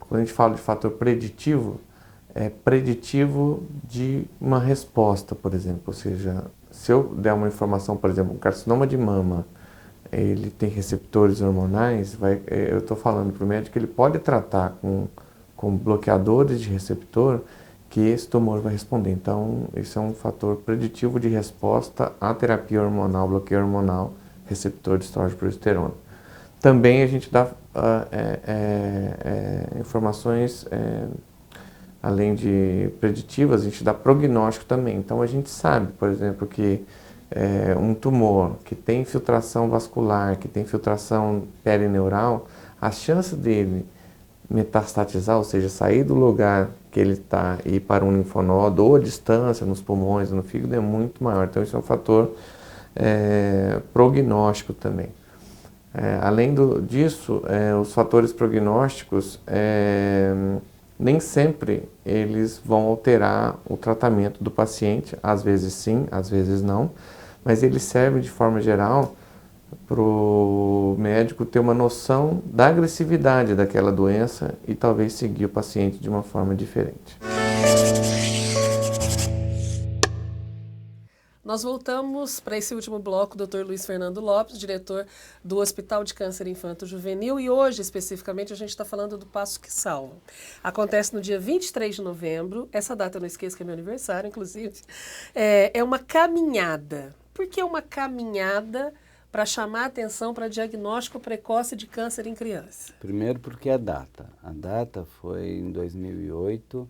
Quando a gente fala de fator preditivo, é preditivo de uma resposta, por exemplo. Ou seja, se eu der uma informação, por exemplo, um carcinoma de mama, ele tem receptores hormonais, eu estou falando para o médico que ele pode tratar com bloqueadores de receptor que esse tumor vai responder. Então, esse é um fator preditivo de resposta à terapia hormonal, bloqueio hormonal, receptor de estrógeno e progesterona. Também a gente dá informações, além de preditivas, a gente dá prognóstico também. Então a gente sabe, por exemplo, que um tumor que tem infiltração vascular, que tem infiltração perineural, a chance dele metastatizar, ou seja, sair do lugar que ele está e ir para um linfonodo ou a distância nos pulmões, no fígado, é muito maior. Então isso é um fator prognóstico também. Além disso, os fatores prognósticos nem sempre eles vão alterar o tratamento do paciente, às vezes sim, às vezes não, mas eles servem de forma geral para o médico ter uma noção da agressividade daquela doença e talvez seguir o paciente de uma forma diferente. Nós voltamos para esse último bloco, Dr. Luiz Fernando Lopes, diretor do Hospital de Câncer Infanto-Juvenil, e hoje, especificamente, a gente está falando do Passo que Salva. Acontece no dia 23 de novembro, essa data eu não esqueço que é meu aniversário, inclusive, é uma caminhada. Por que uma caminhada para chamar a atenção para diagnóstico precoce de câncer em criança? Primeiro porque a data foi em 2008,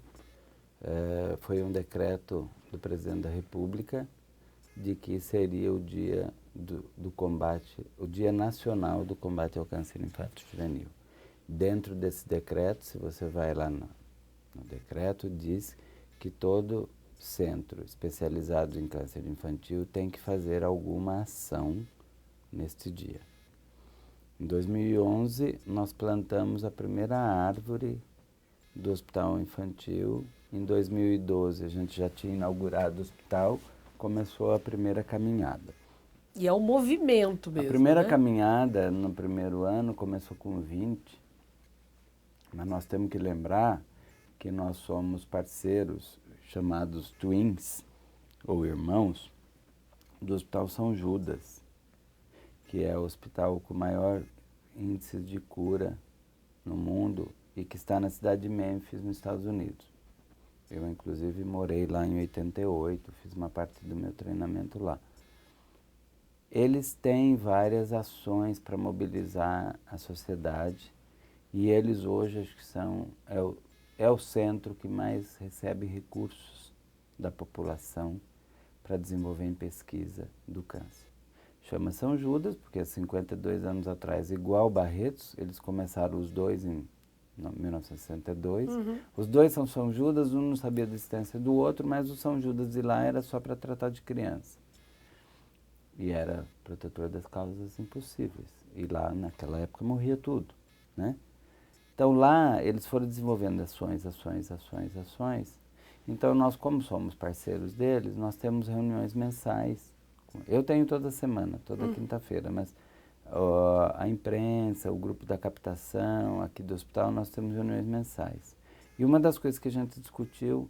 foi um decreto do presidente da República de que seria o dia do combate, o Dia Nacional do Combate ao Câncer Infanto-Juvenil. Dentro desse decreto, se você vai lá no decreto, diz que todo centro especializado em câncer infantil tem que fazer alguma ação neste dia. Em 2011, nós plantamos a primeira árvore do Hospital Infantil. Em 2012, a gente já tinha inaugurado o hospital, começou a primeira caminhada. E é um movimento mesmo, A primeira né? caminhada no primeiro ano começou com 20, mas nós temos que lembrar que nós somos parceiros chamados twins, ou irmãos, do Hospital São Judas, que é o hospital com maior índice de cura no mundo e que está na cidade de Memphis, nos Estados Unidos. Eu, inclusive, morei lá em 88, fiz uma parte do meu treinamento lá. Eles têm várias ações para mobilizar a sociedade e eles hoje acho que é o centro que mais recebe recursos da população para desenvolver em pesquisa do câncer. Chama São Judas, porque há 52 anos atrás, igual Barretos, eles começaram os dois em 1962. Os dois são São Judas, um não sabia da existência do outro, mas o São Judas de lá era só para tratar de criança. E era protetor das causas impossíveis. E lá, naquela época, morria tudo, né? Então, lá, eles foram desenvolvendo ações. Então, nós, como somos parceiros deles, nós temos reuniões mensais. Eu tenho toda semana, toda quinta-feira, mas a imprensa, o grupo da captação aqui do hospital, nós temos reuniões mensais. E uma das coisas que a gente discutiu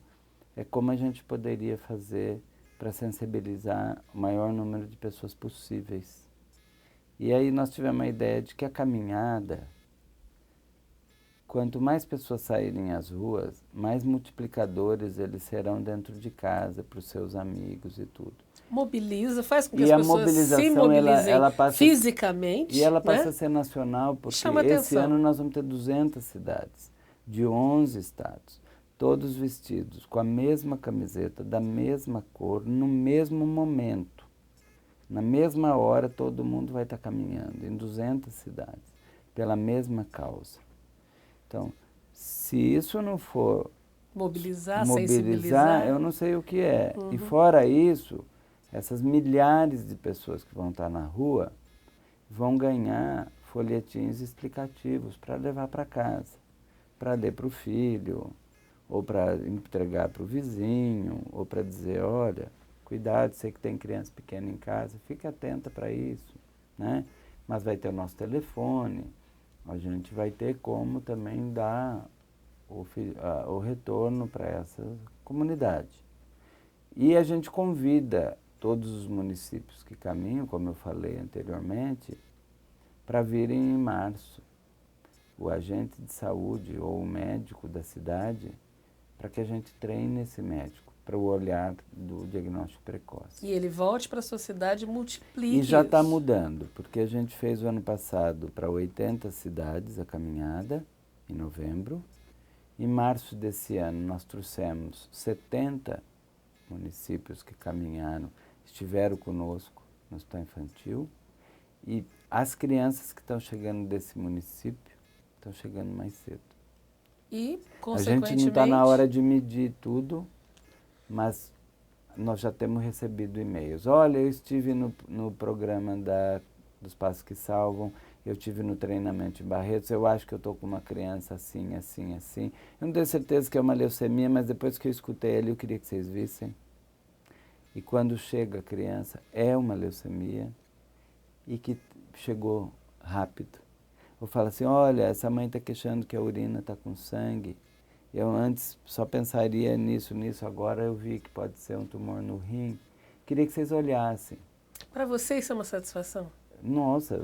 é como a gente poderia fazer para sensibilizar o maior número de pessoas possíveis. E aí nós tivemos a ideia de que a caminhada, quanto mais pessoas saírem às ruas, mais multiplicadores eles serão dentro de casa, para os seus amigos e tudo. Mobiliza, faz com que E as a pessoas se mobilização, mobilizem ela passa, fisicamente. e ela passa né? a ser nacional, porque Chama esse atenção. ano nós vamos ter 200 cidades, de 11 estados, todos vestidos com a mesma camiseta, da mesma cor, no mesmo momento. Na mesma hora, todo mundo vai estar caminhando, em 200 cidades, pela mesma causa. Então, se isso não for Mobilizar, sensibilizar. eu não sei o que é. E fora isso, essas milhares de pessoas que vão estar na rua vão ganhar folhetins explicativos para levar para casa, para ler para o filho, ou para entregar para o vizinho, ou para dizer, olha, cuidado, sei que tem criança pequena em casa, fique atenta para isso, né? Mas vai ter o nosso telefone, a gente vai ter como também dar o retorno para essa comunidade. E a gente convida todos os municípios que caminham, como eu falei anteriormente, para virem em março. O agente de saúde ou o médico da cidade, para que a gente treine esse médico para o olhar do diagnóstico precoce. E ele volte para a sociedade e multiplique E já está isso. mudando, porque a gente fez o ano passado para 80 cidades a caminhada, em novembro. Em março desse ano, nós trouxemos 70 municípios que caminharam, estiveram conosco no hospital infantil. E as crianças que estão chegando desse município estão chegando mais cedo. E, A consequentemente... gente não está na hora de medir tudo, mas nós já temos recebido e-mails. Olha, eu estive no programa dos Passos que Salvam, eu estive no treinamento em Barretos, eu acho que eu estou com uma criança assim, assim, assim. Eu não tenho certeza que é uma leucemia, mas depois que eu escutei ali, eu queria que vocês vissem. E quando chega a criança, é uma leucemia e que chegou rápido. Eu falo assim, olha, essa mãe está queixando que a urina está com sangue. Eu antes só pensaria nisso, agora eu vi que pode ser um tumor no rim. Queria que vocês olhassem. Para você isso é uma satisfação? Nossa,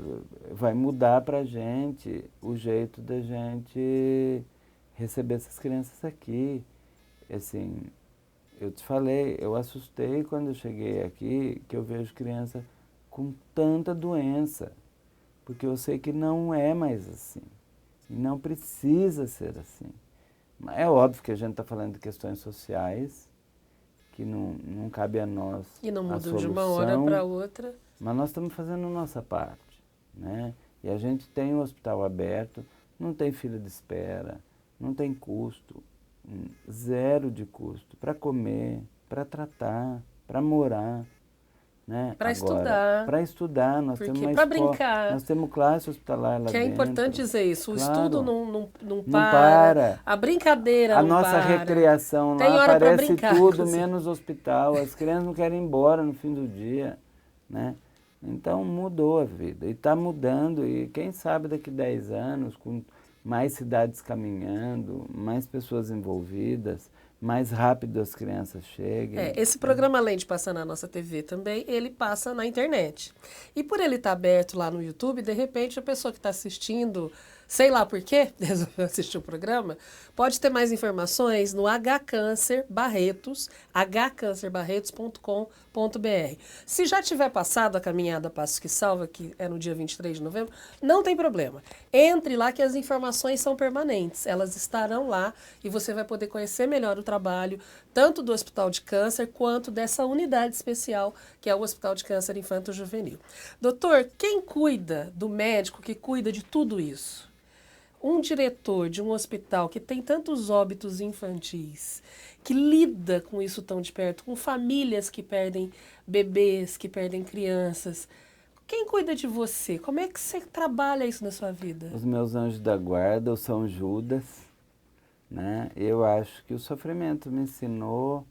vai mudar para a gente o jeito da gente receber essas crianças aqui. Assim, eu te falei, eu assustei quando eu cheguei aqui, que eu vejo criança com tanta doença, porque eu sei que não é mais assim, e não precisa ser assim. É óbvio que a gente está falando de questões sociais, que não cabe a nós E não a mudam de uma hora solução, para outra. mas nós estamos fazendo a nossa parte, né? E a gente tem um hospital aberto, não tem fila de espera, não tem custo, zero de custo para comer, para tratar, para morar, né? Para estudar. Para estudar, nós Porque temos uma para escola, brincar. nós temos classe hospitalar lá Que é dentro. importante dizer isso. O Claro. estudo não Não para. para. A brincadeira A não nossa para. recreação Tem lá hora pra parece brincar, tudo inclusive. menos hospital. As crianças não querem ir embora no fim do dia, né? Então mudou a vida, e está mudando, e quem sabe daqui 10 anos, com mais cidades caminhando, mais pessoas envolvidas, mais rápido as crianças cheguem. Esse programa, além de passar na nossa TV também, ele passa na internet. E por ele estar aberto lá no YouTube, de repente a pessoa que está assistindo, sei lá por quê, resolveu assistir o programa, pode ter mais informações no HCâncer Barretos, hcancerbarretos.com.br. Se já tiver passado a caminhada Passos que Salva, que é no dia 23 de novembro, não tem problema. Entre lá que as informações são permanentes, elas estarão lá e você vai poder conhecer melhor o trabalho, tanto do Hospital de Câncer, quanto dessa unidade especial, que é o Hospital de Câncer Infanto-Juvenil. Doutor, quem cuida do médico que cuida de tudo isso? Um diretor de um hospital que tem tantos óbitos infantis, que lida com isso tão de perto, com famílias que perdem bebês, que perdem crianças, quem cuida de você? Como é que você trabalha isso na sua vida? Os meus anjos da guarda, o São Judas, né? Eu acho que o sofrimento me ensinou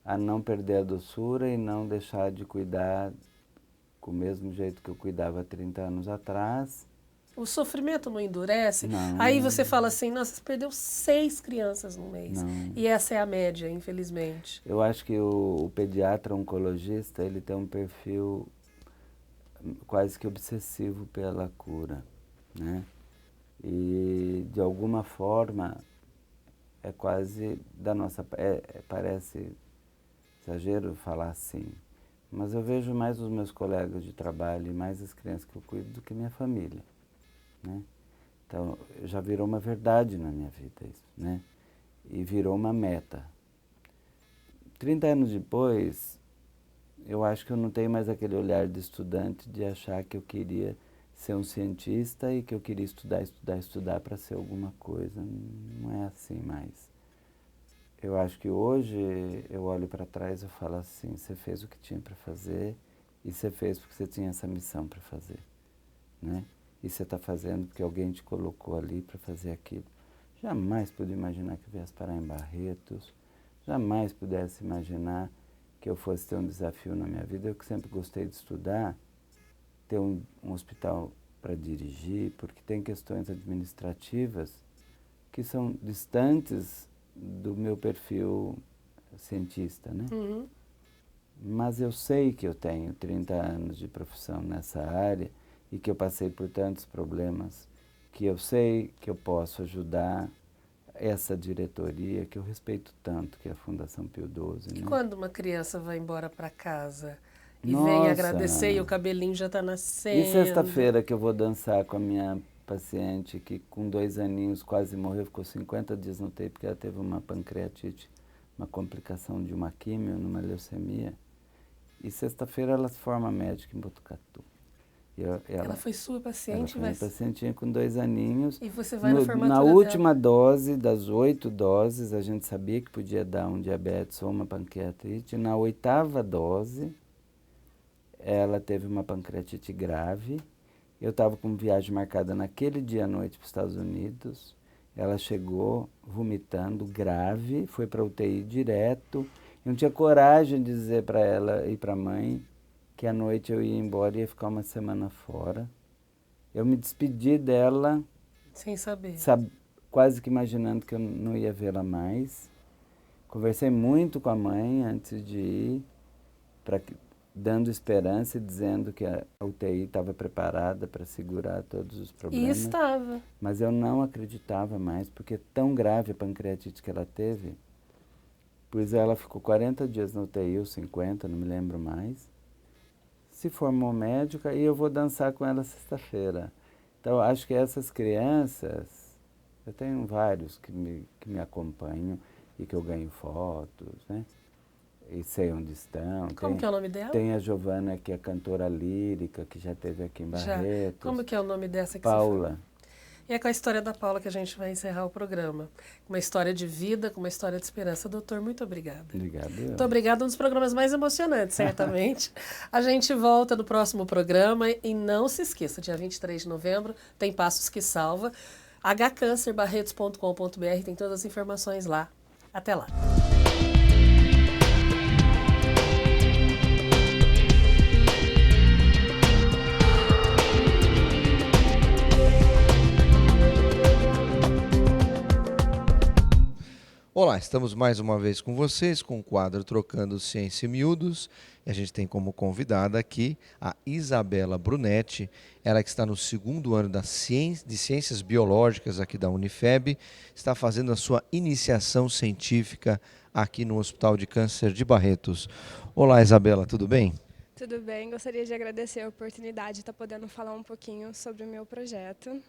a não perder a doçura e não deixar de cuidar com o mesmo jeito que eu cuidava há 30 anos atrás. O sofrimento não endurece? Não. Aí você fala assim, nossa, você perdeu 6 crianças no mês. Não. E essa é a média, infelizmente. Eu acho que o pediatra oncologista, ele tem um perfil quase que obsessivo pela cura, né? E, de alguma forma, é quase da nossa... parece exagero falar assim, mas eu vejo mais os meus colegas de trabalho e mais as crianças que eu cuido do que minha família, né? Então, já virou uma verdade na minha vida isso, né? E virou uma meta. 30 anos depois, eu acho que eu não tenho mais aquele olhar de estudante de achar que eu queria ser um cientista e que eu queria estudar para ser alguma coisa. Não é assim mais. Eu acho que hoje eu olho para trás e falo assim, você fez o que tinha para fazer e você fez porque você tinha essa missão para fazer, né? E você está fazendo porque alguém te colocou ali para fazer aquilo. Jamais pude imaginar que eu viesse parar em Barretos, jamais pudesse imaginar que eu fosse ter um desafio na minha vida. Eu que sempre gostei de estudar, ter um hospital para dirigir, porque tem questões administrativas que são distantes do meu perfil cientista, né? Uhum. Mas eu sei que eu tenho 30 anos de profissão nessa área e que eu passei por tantos problemas, que eu sei que eu posso ajudar essa diretoria, que eu respeito tanto, que é a Fundação Pio XII. E né? quando uma criança vai embora para casa e Nossa. vem agradecer e o cabelinho já está nascendo? E sexta-feira que eu vou dançar com a minha paciente que com 2 aninhos quase morreu, ficou 50 dias no UTI porque ela teve uma pancreatite, uma complicação de uma químio, numa leucemia. E sexta-feira ela se forma médica em Botucatu. Ela foi sua paciente? Ela foi minha pacientinha com 2 aninhos. E você vai na formatura Na dela? última dose, das 8 doses, a gente sabia que podia dar um diabetes ou uma pancreatite. Na 8ª dose, ela teve uma pancreatite grave. Eu estava com viagem marcada naquele dia à noite para os Estados Unidos. Ela chegou vomitando grave, foi para a UTI direto. Eu não tinha coragem de dizer para ela e para a mãe que à noite eu ia embora e ia ficar uma semana fora. Eu me despedi dela... Sem saber. Quase que imaginando que eu não ia vê-la mais. Conversei muito com a mãe antes de ir, dando esperança e dizendo que a UTI estava preparada para segurar todos os problemas. E estava. Mas eu não acreditava mais, porque é tão grave a pancreatite que ela teve. Pois ela ficou 40 dias na UTI, ou 50, não me lembro mais. Se formou médica e eu vou dançar com ela sexta-feira. Então, acho que essas crianças, eu tenho vários que me acompanham e que eu ganho fotos, né? E sei onde estão. Como que é o nome dela? Tem a Giovana, que é cantora lírica, que já esteve aqui em Barretos. Como que é o nome dessa que Paula. você fala? E é com a história da Paula que a gente vai encerrar o programa. Uma história de vida, com uma história de esperança. Doutor, muito obrigada. Obrigado. Muito obrigada, um dos programas mais emocionantes, certamente. A gente volta no próximo programa e não se esqueça, dia 23 de novembro tem Passos que Salva. hcancerbarretos.com.br, tem todas as informações lá. Até lá. Olá, estamos mais uma vez com vocês com o quadro Trocando Ciência em Miúdos. E a gente tem como convidada aqui a Isabela Brunetti, ela que está no 2º ano de Ciências Biológicas aqui da Unifeb, está fazendo a sua iniciação científica aqui no Hospital de Câncer de Barretos. Olá, Isabela, tudo bem? Tudo bem, gostaria de agradecer a oportunidade de estar podendo falar um pouquinho sobre o meu projeto.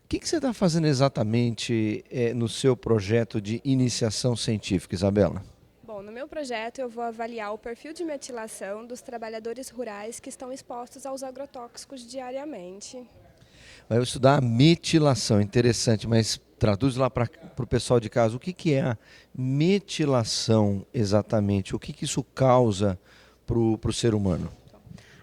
O que você está fazendo exatamente no seu projeto de iniciação científica, Isabela? Bom, no meu projeto eu vou avaliar o perfil de metilação dos trabalhadores rurais que estão expostos aos agrotóxicos diariamente. Vai estudar a metilação, interessante, mas traduz lá para o pessoal de casa, o que é a metilação exatamente? O que isso causa para o ser humano?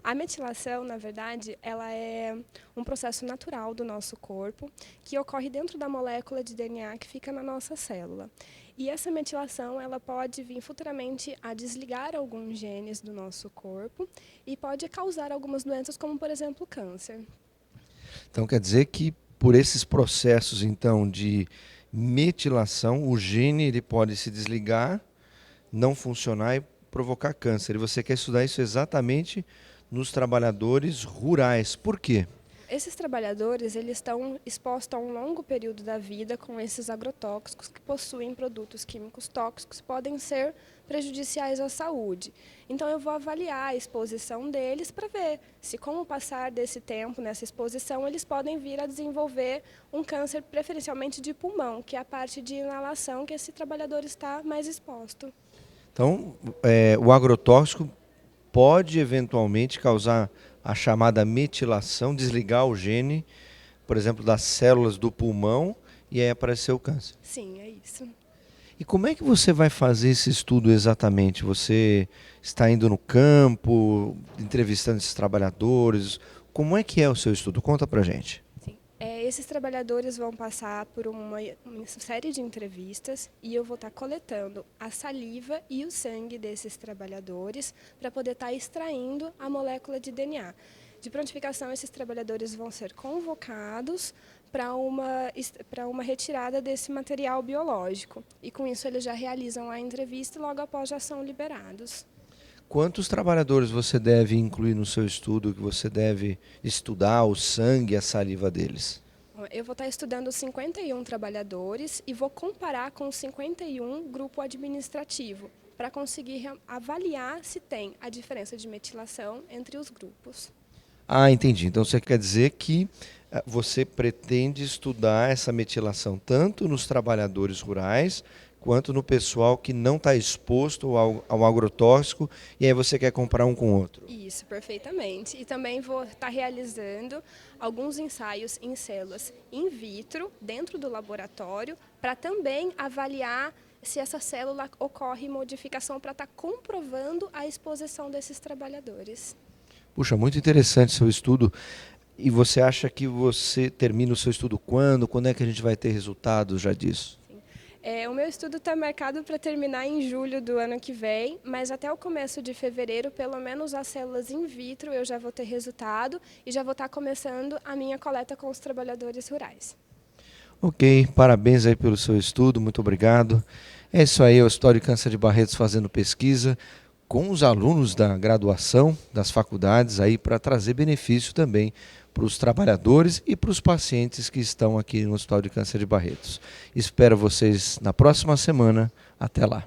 A metilação, na verdade, ela é um processo natural do nosso corpo que ocorre dentro da molécula de DNA que fica na nossa célula. E essa metilação ela pode vir futuramente a desligar alguns genes do nosso corpo e pode causar algumas doenças, como, por exemplo, câncer. Então, quer dizer que por esses processos então, de metilação, o gene ele pode se desligar, não funcionar e provocar câncer. E você quer estudar isso exatamente nos trabalhadores rurais. Por quê? Esses trabalhadores eles estão expostos a um longo período da vida com esses agrotóxicos que possuem produtos químicos tóxicos que podem ser prejudiciais à saúde. Então eu vou avaliar a exposição deles para ver se com o passar desse tempo, nessa exposição, eles podem vir a desenvolver um câncer preferencialmente de pulmão, que é a parte de inalação que esse trabalhador está mais exposto. Então, o agrotóxico pode eventualmente causar a chamada metilação, desligar o gene, por exemplo, das células do pulmão e aí aparecer o câncer. Sim, é isso. E como é que você vai fazer esse estudo exatamente? Você está indo no campo, entrevistando esses trabalhadores? Como é que é o seu estudo? Conta pra gente. Esses trabalhadores vão passar por uma série de entrevistas e eu vou estar coletando a saliva e o sangue desses trabalhadores para poder estar extraindo a molécula de DNA. De prontificação, esses trabalhadores vão ser convocados para uma retirada desse material biológico. E com isso eles já realizam a entrevista e logo após já são liberados. Quantos trabalhadores você deve incluir no seu estudo, que você deve estudar o sangue e a saliva deles? Eu vou estar estudando 51 trabalhadores e vou comparar com 51 grupo administrativo, para conseguir avaliar se tem a diferença de metilação entre os grupos. Ah, entendi. Então você quer dizer que você pretende estudar essa metilação tanto nos trabalhadores rurais, quanto no pessoal que não está exposto ao agrotóxico, e aí você quer comparar um com o outro. Isso, perfeitamente. E também vou estar realizando alguns ensaios em células in vitro, dentro do laboratório, para também avaliar se essa célula ocorre modificação, para estar comprovando a exposição desses trabalhadores. Puxa, muito interessante seu estudo. E você acha que você termina o seu estudo quando? Quando é que a gente vai ter resultados já disso? O meu estudo está marcado para terminar em julho do ano que vem, mas até o começo de fevereiro, pelo menos as células in vitro, eu já vou ter resultado e já vou estar começando a minha coleta com os trabalhadores rurais. Ok, parabéns aí pelo seu estudo, muito obrigado. É isso aí, o Hospital de Câncer de Barretos fazendo pesquisa com os alunos da graduação, das faculdades, aí para trazer benefício também para os trabalhadores e para os pacientes que estão aqui no Hospital de Câncer de Barretos. Espero vocês na próxima semana. Até lá.